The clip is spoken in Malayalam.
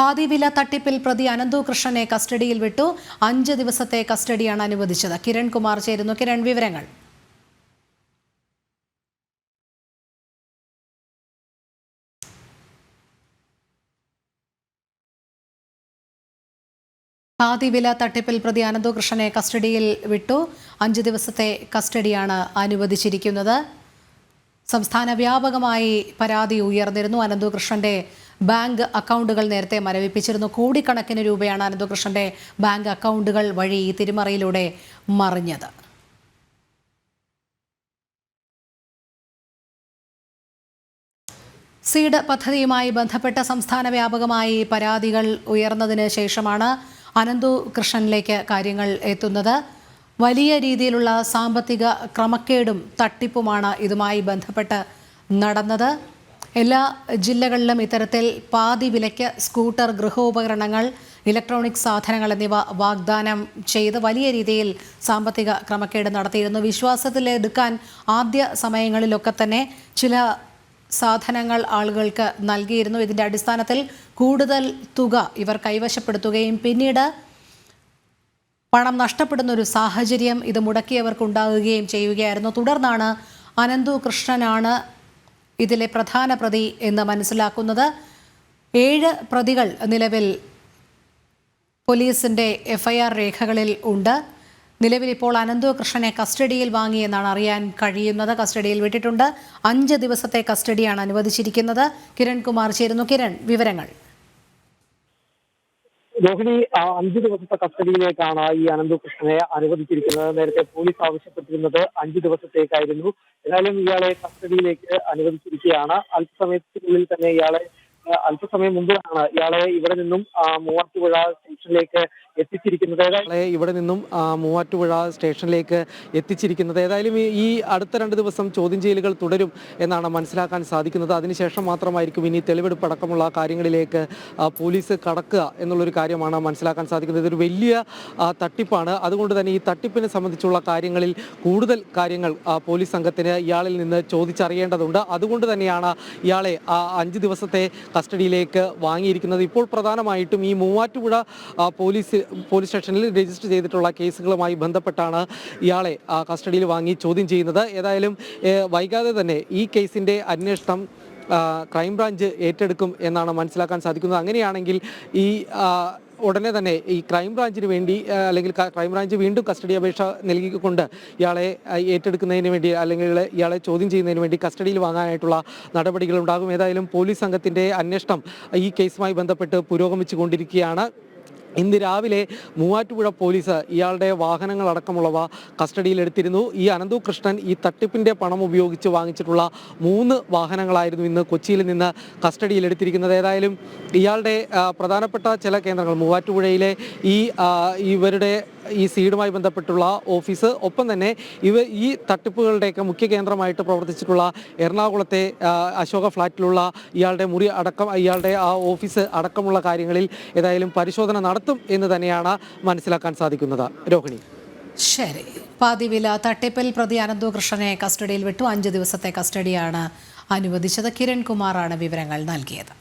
ഖാദി വില തട്ടിപ്പിൽ പ്രതി അനന്തു കൃഷ്ണനെ കസ്റ്റഡിയിൽ വിട്ടു. 5 ദിവസത്തെ കസ്റ്റഡിയാണ് അനുവദിച്ചത്. കിരൺ കുമാർ ചേരുന്നു. കിരൺ, വിവരങ്ങൾ. ഖാദി വില തട്ടിപ്പിൽ പ്രതി അനന്തു കൃഷ്ണനെ കസ്റ്റഡിയിൽ വിട്ടു. 5 ദിവസത്തെ കസ്റ്റഡിയാണ് അനുവദിച്ചിരിക്കുന്നത്. സംസ്ഥാന വ്യാപകമായി പരാതി ഉയർന്നിരുന്നു. അനന്തു കൃഷ്ണന്റെ ബാങ്ക് അക്കൗണ്ടുകൾ നേരത്തെ മരവിപ്പിച്ചിരുന്നു. കോടിക്കണക്കിന് രൂപയാണ് അനന്തു കൃഷ്ണന്റെ ബാങ്ക് അക്കൗണ്ടുകൾ വഴി ഈ തിരിമറിയിലൂടെ മറിഞ്ഞത്. സീഡ് പദ്ധതിയുമായി ബന്ധപ്പെട്ട സംസ്ഥാന വ്യാപകമായി പരാതികൾ ഉയർന്നതിന് ശേഷമാണ് അനന്തു കൃഷ്ണനിലേക്ക് കാര്യങ്ങൾ എത്തുന്നത്. വലിയ രീതിയിലുള്ള സാമ്പത്തിക ക്രമക്കേടും തട്ടിപ്പുമാണ് ഇതുമായി ബന്ധപ്പെട്ട് നടന്നത്. എല്ലാ ജില്ലകളിലും ഇത്തരത്തിൽ പാതി വിലയ്ക്ക് സ്കൂട്ടർ, ഗൃഹോപകരണങ്ങൾ, ഇലക്ട്രോണിക് സാധനങ്ങൾ എന്നിവ വാഗ്ദാനം ചെയ്ത് വലിയ രീതിയിൽ സാമ്പത്തിക ക്രമക്കേട് നടത്തിയിരുന്നു. വിശ്വാസത്തിലെടുക്കാൻ ആദ്യ സമയങ്ങളിലൊക്കെ തന്നെ ചില സാധനങ്ങൾ ആളുകൾക്ക് നൽകിയിരുന്നു. ഇതിൻ്റെ അടിസ്ഥാനത്തിൽ കൂടുതൽ തുക ഇവർ കൈവശപ്പെടുത്തുകയും പിന്നീട് പണം നഷ്ടപ്പെടുന്ന ഒരു സാഹചര്യം ഇത് മുടക്കിയവർക്കുണ്ടാകുകയും ചെയ്യുകയായിരുന്നു. തുടർന്നാണ് അനന്തു കൃഷ്ണനാണ് ഇതിലെ പ്രധാന പ്രതി എന്ന് മനസ്സിലാക്കുന്നത്. 7 പ്രതികൾ നിലവിൽ പോലീസിൻ്റെ FIR രേഖകളിൽ ഉണ്ട്. നിലവിൽ ഇപ്പോൾ അനന്തു കൃഷ്ണനെ കസ്റ്റഡിയിൽ വാങ്ങിയെന്നാണ് അറിയാൻ കഴിയുന്നത്. കസ്റ്റഡിയിൽ വിട്ടിട്ടുണ്ട്. 5 ദിവസത്തെ കസ്റ്റഡിയാണ് അനുവദിച്ചിരിക്കുന്നത്. കിരൺ കുമാർ ചേരുന്നു. കിരൺ, വിവരങ്ങൾ. രോഹിണി, 5 ദിവസത്തെ കസ്റ്റഡിയിലേക്കാണ് ഈ അനന്തു കൃഷ്ണനെ അനുവദിച്ചിരിക്കുന്നത്. നേരത്തെ പോലീസ് ആവശ്യപ്പെട്ടിരുന്നത് 5 ദിവസത്തേക്കായിരുന്നു. എന്നാലും ഇയാളെ കസ്റ്റഡിയിലേക്ക് അനുവദിച്ചിരിക്കുകയാണ്. അല്പസമയത്തിനുള്ളിൽ തന്നെ അല്പസമയം മുമ്പാണ് ഇയാളെ ഇവിടെ നിന്നും മൂവാറ്റുപുഴ സ്റ്റേഷനിലേക്ക് എത്തിച്ചിരിക്കുന്നത്. ഏതായാലും ഈ അടുത്ത 2 ദിവസം ചോദ്യം ചെയ്യലുകൾ തുടരും എന്നാണ് മനസ്സിലാക്കാൻ സാധിക്കുന്നത്. അതിനുശേഷം മാത്രമായിരിക്കും ഇനി തെളിവെടുപ്പ് അടക്കമുള്ള കാര്യങ്ങളിലേക്ക് പോലീസ് കടക്കുക എന്നുള്ളൊരു കാര്യമാണ് മനസ്സിലാക്കാൻ സാധിക്കുന്നത്. ഇതൊരു വലിയ തട്ടിപ്പാണ്. അതുകൊണ്ട് തന്നെ ഈ തട്ടിപ്പിനെ സംബന്ധിച്ചുള്ള കാര്യങ്ങളിൽ കൂടുതൽ കാര്യങ്ങൾ പോലീസ് സംഘത്തിന് ഇയാളിൽ നിന്ന് ചോദിച്ചറിയേണ്ടതുണ്ട്. അതുകൊണ്ട് തന്നെയാണ് ഇയാളെ 5 ദിവസത്തെ കസ്റ്റഡിയിലേക്ക് വാങ്ങിയിരിക്കുന്നത്. ഇപ്പോൾ പ്രധാനമായിട്ടും ഈ മൂവാറ്റുപുഴ പോലീസ് സ്റ്റേഷനിൽ രജിസ്റ്റർ ചെയ്തിട്ടുള്ള കേസുകളുമായി ബന്ധപ്പെട്ടാണ് ഇയാളെ കസ്റ്റഡിയിൽ വാങ്ങി ചോദ്യം ചെയ്യുന്നത്. ഏതായാലും വൈകാതെ തന്നെ ഈ കേസിൻ്റെ അന്വേഷണം ക്രൈംബ്രാഞ്ച് ഏറ്റെടുക്കും എന്നാണ് മനസ്സിലാക്കാൻ സാധിക്കുന്നത്. അങ്ങനെയാണെങ്കിൽ ഉടനെ തന്നെ ഈ ക്രൈംബ്രാഞ്ചിന് വേണ്ടി അല്ലെങ്കിൽ ക്രൈംബ്രാഞ്ച് വീണ്ടും കസ്റ്റഡി അപേക്ഷ നൽകിക്കൊണ്ട് ഇയാളെ ഏറ്റെടുക്കുന്നതിന് വേണ്ടി അല്ലെങ്കിൽ ഇയാളെ ചോദ്യം ചെയ്യുന്നതിന് വേണ്ടി കസ്റ്റഡിയിൽ വാങ്ങാനായിട്ടുള്ള നടപടികൾ ഉണ്ടാകും. ഏതായാലും പോലീസ് സംഘത്തിൻ്റെ അന്വേഷണം ഈ കേസുമായി ബന്ധപ്പെട്ട് പുരോഗമിച്ചു കൊണ്ടിരിക്കുകയാണ്. ഇന്ന് രാവിലെ മൂവാറ്റുപുഴ പോലീസ് ഇയാളുടെ വാഹനങ്ങളടക്കമുള്ളവ കസ്റ്റഡിയിലെടുത്തിരുന്നു. ഈ അനന്തു കൃഷ്ണൻ ഈ തട്ടിപ്പിൻ്റെ പണം ഉപയോഗിച്ച് വാങ്ങിച്ചിട്ടുള്ള 3 വാഹനങ്ങളായിരുന്നു ഇന്ന് കൊച്ചിയിൽ നിന്ന് കസ്റ്റഡിയിലെടുത്തിരിക്കുന്നത്. ഏതായാലും ഇയാളുടെ പ്രധാനപ്പെട്ട ചില കേന്ദ്രങ്ങൾ മൂവാറ്റുപുഴയിലെ ഇവരുടെ ഈ സീഡുമായി ബന്ധപ്പെട്ടുള്ള ഓഫീസ്, ഒപ്പം തന്നെ ഈ തട്ടിപ്പുകളുടെയൊക്കെ മുഖ്യ കേന്ദ്രമായിട്ട് പ്രവർത്തിച്ചിട്ടുള്ള എറണാകുളത്തെ അശോക ഫ്ലാറ്റിലുള്ള ഇയാളുടെ മുറി അടക്കം, ഇയാളുടെ ആ ഓഫീസ് അടക്കമുള്ള കാര്യങ്ങളിൽ ഏതായാലും പരിശോധന നടത്തും എന്ന് തന്നെയാണ് മനസ്സിലാക്കാൻ സാധിക്കുന്നത്. രോഹിണി, ശരി. പാതി വില തട്ടിപ്പിൽ പ്രതി അനന്തു കൃഷ്ണനെ കസ്റ്റഡിയിൽ വിട്ടു. 5 ദിവസത്തെ കസ്റ്റഡിയാണ് അനുവദിച്ചത്. കിരൺ കുമാറാണ് വിവരങ്ങൾ നൽകിയത്.